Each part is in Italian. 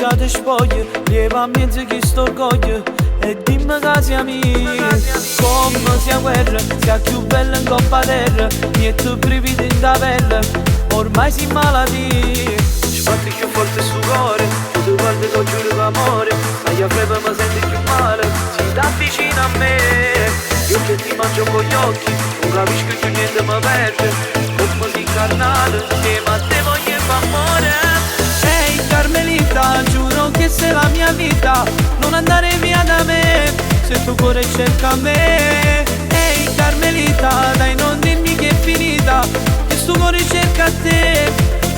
già ti spoglio, lieva a mezzo chi sto orgoglio e dimmi che siamo come sia guerra, sia più bella in coppa terra, niente brividi in da pelle, ormai si malati. Sbatti più forte su cuore, tu ti guardi che giuro d'amore, ma io credo mi senti più male, si sta vicino a me. Io che ti mangio con gli occhi, non capisco più niente mi perde, come si incarnato, e ma te voglio fa amore. Ehi Carmelita, giuro che sei la mia vita, non andare via da me, se tuo cuore cerca me. Ehi Carmelita, dai non dirmi che è finita, che sto cuore cerca te,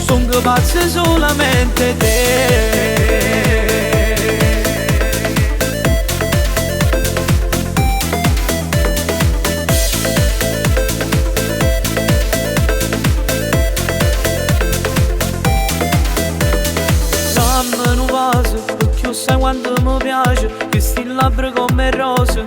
son che pazzo solamente te. Dammi un vaso, perché io sai quanto mi piace, che sti labbra come rose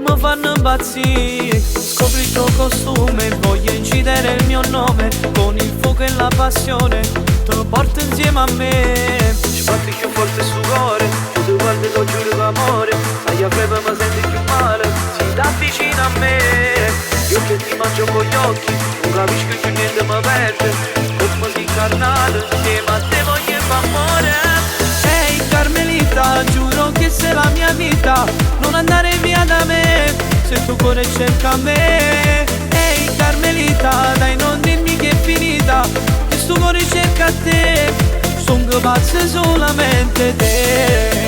mi fanno impazzire. Scopri il tuo costume, voglio incidere il mio nome, con il fuoco e la passione te lo porto insieme a me. Sbatti più forte su cuore, tu ti guardi che giuro d'amore, ma io credo mi senti più male, si sta vicino a me. Io che ti mangio con gli occhi, non capisco più niente mi perde, come si incarnato, e ma te voglio fa amore. Ehi Carmelita, giuro che sei la mia vita, non andare via da me, se tuo cuore cerca me. Ehi Carmelita, dai non dirmi che è finita, che sto cuore cerca te, son che pazzo solamente te.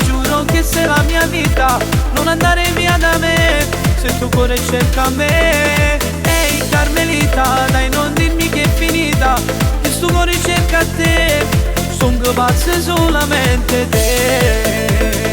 Giuro che sei la mia vita, non andare via da me, se tuo cuore cerca me. Ehi Carmelita, dai non dirmi che è finita, che sto cuore cerca te, son che pazzo solamente te.